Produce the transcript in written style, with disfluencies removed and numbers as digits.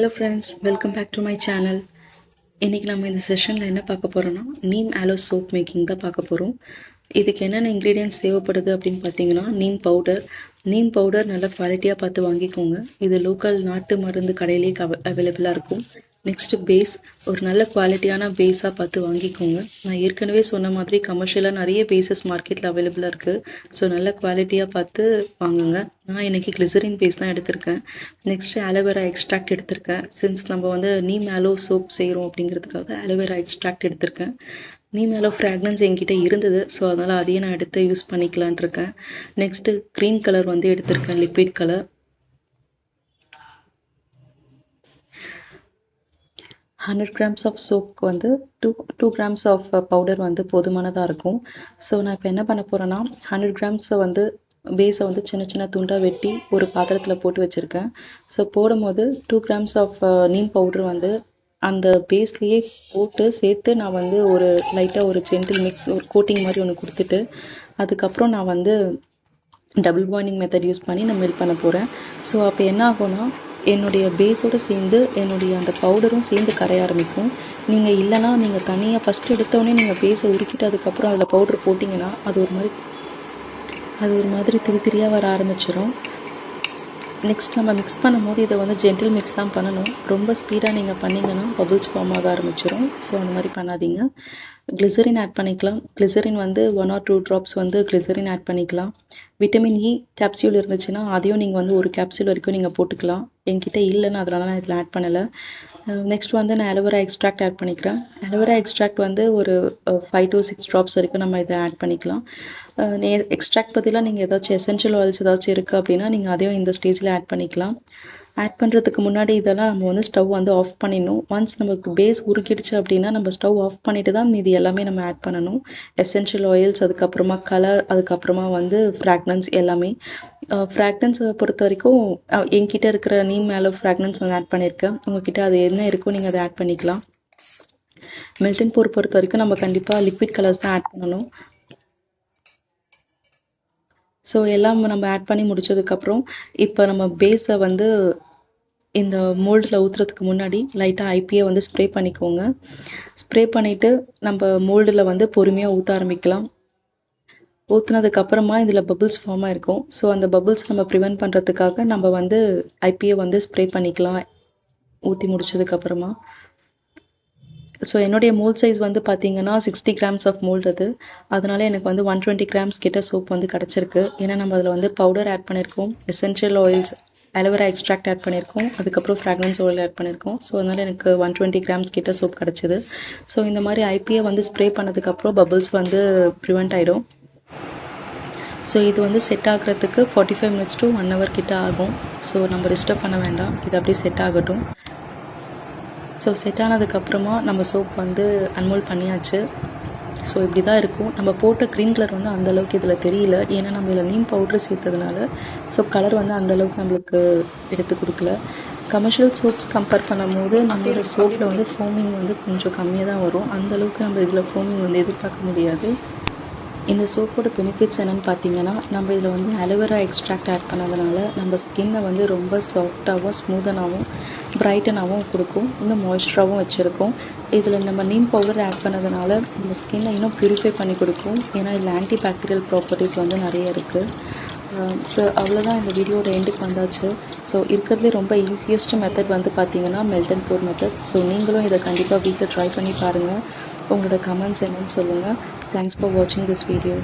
Hello friends, welcome back to my channel. இன்னைக்கு நம்ம இந்த செஷன்ல என்ன பார்க்க போறோம்னா நீம் ஆலோ சோப் மேக்கிங் தான் பார்க்க போறோம். இதுக்கு என்னென்ன இன்கிரீடியன்ட்ஸ் தேவைப்படுது அப்படின்னு பார்த்தீங்கன்னா நீம் பவுடர் நல்ல குவாலிட்டியாக பார்த்து வாங்கிக்கோங்க. இது லோக்கல் நாட்டு மருந்து கடையிலேயே அவைலபிளாக இருக்கும். நெக்ஸ்ட் பேஸ், ஒரு நல்ல குவாலிட்டியான பேஸாக பார்த்து வாங்கிக்கோங்க. நான் ஏற்கனவே சொன்ன மாதிரி கமர்ஷியலாக நிறைய பேஸஸ் மார்க்கெட்டில் அவைலபிளாக இருக்குது. ஸோ நல்ல குவாலிட்டியாக பார்த்து வாங்குங்க. நான் இன்னைக்கு கிளிசரின் பேஸ் தான் எடுத்திருக்கேன். நெக்ஸ்ட் ஆலோவேரா எக்ஸ்ட்ராக்ட் எடுத்திருக்கேன். சின்ஸ் நம்ம வந்து நீம் ஆலோ சோப் செய்கிறோம் அப்படிங்கிறதுக்காக ஆலோவேரா எக்ஸ்ட்ராக்ட் எடுத்திருக்கேன். நீம் ஆலோ ஃப்ராக்ரன்ஸ் என்கிட்ட இருந்தது, ஸோ அதனால் அதையே நான் எடுத்து யூஸ் பண்ணிக்கலான் இருக்கேன். நெக்ஸ்ட்டு க்ரீன் கலர் வந்து எடுத்திருக்கேன், லிக்விட் கலர். 100 grams ஆஃப் சோப்புக்கு வந்து 2 grams ஆஃப் பவுடர் வந்து போதுமானதாக இருக்கும். ஸோ நான் இப்போ என்ன பண்ண போகிறேன்னா 100 grams வந்து பேஸை வந்து சின்ன சின்ன துண்டாக வெட்டி ஒரு பாத்திரத்தில் போட்டு வச்சுருக்கேன். ஸோ போடும்போது 2 grams ஆஃப் நீம் பவுடர் வந்து அந்த பேஸ்லேயே போட்டு சேர்த்து நான் வந்து ஒரு லைட்டாக ஒரு ஜென்டில் மிக்ஸ், ஒரு கோட்டிங் மாதிரி ஒன்று கொடுத்துட்டு அதுக்கப்புறம் நான் வந்து டபுள் பாயிலிங் மெத்தட் யூஸ் பண்ணி நான் மெல்ட் பண்ண போகிறேன். ஸோ அப்போ என்ன ஆகும்னா என்னுடைய பேஸோடு சேர்ந்து என்னுடைய அந்த பவுடரும் சேர்ந்து கரைய ஆரம்பிக்கும். நீங்கள் இல்லைனா நீங்கள் தனியாக ஃபஸ்ட்டு எடுத்தோடனே நீங்கள் பேஸை உருக்கிட்டு அதுக்கப்புறம் அதில் பவுடர் போட்டிங்கன்னா அது ஒரு மாதிரி திரியாக வர ஆரம்பிச்சிடும். நெக்ஸ்ட் நம்ம மிக்ஸ் பண்ணும்போது இதை வந்து ஜென்டில் மிக்ஸ் தான் பண்ணணும். ரொம்ப ஸ்பீடாக நீங்கள் பண்ணிங்கன்னா பபுள்ஸ் ஃபார்ம் ஆக ஆரம்பிச்சிடும். ஸோ அந்த மாதிரி பண்ணாதீங்க. கிளிசரின் ஆட் பண்ணிக்கலாம். கிளிசரின் வந்து 1 or 2 drops வந்து கிளிசரின் ஆட் பண்ணிக்கலாம். விட்டமின் இ கேப்சியூல் இருந்துச்சுன்னா அதையும் நீங்கள் வந்து ஒரு கேப்சியூல் வரைக்கும் நீங்கள் போட்டுக்கலாம். என்கிட்ட இல்லைன்னு அதனால நான் இதில் ஆட் பண்ணலை. நெக்ஸ்ட் வந்து நான் அலோவேரா எக்ஸ்ட்ராக்ட் ஆட் பண்ணிக்கிறேன். அலோவேரா எக்ஸ்ட்ராக்ட் வந்து ஒரு 5 to 6 drops வரைக்கும் நம்ம இதை ஆட் பண்ணிக்கலாம். எக்ஸ்ட்ராக்ட் பற்றிலாம் நீங்கள் ஏதாச்சும் எசென்ஷியல் ஆயில்ஸ் ஏதாச்சும் இருக்குது அப்படின்னா நீங்கள் அதையும் இந்த ஸ்டேஜில் ஆட் பண்ணிக்கலாம். ஆட் பண்ணுறதுக்கு முன்னாடி இதெல்லாம் நம்ம வந்து ஸ்டவ் வந்து ஆஃப் பண்ணிடணும். ஒன்ஸ் நமக்கு பேஸ் உருக்கிடுச்சு அப்படின்னா நம்ம ஸ்டவ் ஆஃப் பண்ணிட்டு தான் மீதி எல்லாமே நம்ம ஆட் பண்ணணும். எசென்ஷியல் ஆயில்ஸ், அதுக்கப்புறமா கலர், அதுக்கப்புறமா வந்து ஃப்ராக்ரன்ஸ் எல்லாமே. ஃப்ராக்ரன்ஸை பொறுத்த வரைக்கும் என்கிட்ட இருக்கிற நீம் மேலே ஃப்ராக்ரன்ஸ் வந்து ஆட் பண்ணியிருக்கேன். உங்ககிட்ட அது என்ன இருக்கோ நீங்கள் அதை ஆட் பண்ணிக்கலாம். மெல்டன் போர் பொறுத்த வரைக்கும் நம்ம கண்டிப்பாக லிக்விட் கலர்ஸ் தான் ஆட் பண்ணணும். ஸோ எல்லாம் நம்ம ஆட் பண்ணி முடிச்சதுக்கப்புறம் இப்போ நம்ம பேஸை வந்து இந்த மோல்டில் ஊற்றுறதுக்கு முன்னாடி லைட்டாக ஐபியை வந்து ஸ்ப்ரே பண்ணிக்கோங்க. ஸ்ப்ரே பண்ணிவிட்டு நம்ம மோல்டில் வந்து பொறுமையாக ஊற்ற ஆரம்பிக்கலாம். ஊற்றுனதுக்கப்புறமா இதில் பபுள்ஸ் ஃபார்ம் ஆகிருக்கும். ஸோ அந்த பபுள்ஸ் நம்ம ப்ரிவென்ட் பண்ணுறதுக்காக நம்ம வந்து ஐபியை வந்து ஸ்ப்ரே பண்ணிக்கலாம் ஊற்றி முடிச்சதுக்கப்புறமா. ஸோ என்னுடைய மோல்ட் சைஸ் வந்து பார்த்தீங்கன்னா 60 grams ஆஃப் மோல்ட் அது. அதனால எனக்கு வந்து 120 grams கிட்ட சோப் வந்து கிடச்சிருக்கு. ஏன்னா நம்ம அதில் வந்து பவுடர் ஆட் பண்ணியிருக்கோம், essential oils, aloe vera extract add பண்ணியிருக்கோம், அதுக்கப்புறம் ஃப்ராக்ரன்ஸ் ஆயில் ஆட் பண்ணியிருக்கோம். ஸோ அதனால் எனக்கு 120 grams கிட்ட சோப் கிடச்சிது. ஸோ இந்த மாதிரி ஐபியை வந்து ஸ்ப்ரே பண்ணதுக்கப்புறம் பபுள்ஸ் வந்து ப்ரிவெண்ட் ஆகிடும். ஸோ இது வந்து செட் ஆகிறதுக்கு 45 minutes to 1 hour கிட்ட ஆகும். ஸோ நம்ம டிஸ்டர்ப் பண்ண வேண்டாம், இது அப்படியே செட் ஆகட்டும். ஸோ செட் ஆனதுக்கப்புறமா நம்ம சோப் வந்து அன்மோல்ட் பண்ணியாச்சு. ஸோ இப்படி தான் இருக்கும். நம்ம போட்ட க்ரீன் கலர் வந்து அந்தளவுக்கு இதில் தெரியல, ஏன்னா நம்ம இதில் நீம் பவுட்ரு சேர்த்ததுனால ஸோ கலர் வந்து அந்தளவுக்கு நம்மளுக்கு எடுத்து கொடுக்கல. கமர்ஷியல் சோப்ஸ் கம்பேர் பண்ணும்போது நம்மளோட சோப்பில் வந்து ஃபோமிங் வந்து கொஞ்சம் கம்மியாக தான் வரும். அந்தளவுக்கு நம்ம இதில் ஃபோமிங் வந்து எதிர்பார்க்க முடியாது. இந்த சோப்போட பெனிஃபிட்ஸ் என்னென்னு பார்த்தீங்கன்னா நம்ம இதில் வந்து அலோவேரா எக்ஸ்ட்ராக்ட் ஆட் பண்ணதுனால நம்ம ஸ்கின்னை வந்து ரொம்ப சாஃப்டாகவும் ஸ்மூதனாகவும் பிரைட்டனாகவும் கொடுக்கும், இன்னும் மாய்ஸ்சராகவும் வச்சுருக்கோம். இதில் நம்ம நீம் பவுடர் ஆட் பண்ணதுனால நம்ம ஸ்கின்னை இன்னும் ப்யூரிஃபை பண்ணி கொடுக்கும். ஏன்னா இதில் ஆன்டி பாக்டீரியல் ப்ராப்பர்ட்டிஸ் வந்து நிறைய இருக்குது. ஸோ அவ்வளோதான், இந்த வீடியோட எண்டுக்கு வந்தாச்சு. ஸோ இருக்கிறதுலே ரொம்ப ஈஸியஸ்ட் மெத்தட் வந்து பார்த்தீங்கன்னா மெல்டன் போர் மெத்தட். ஸோ நீங்களும் இதை கண்டிப்பாக வீட்டில் ட்ரை பண்ணி பாருங்கள். உங்களோட கமெண்ட்ஸ் என்னன்னு சொல்லுங்கள். Thanks for watching this video.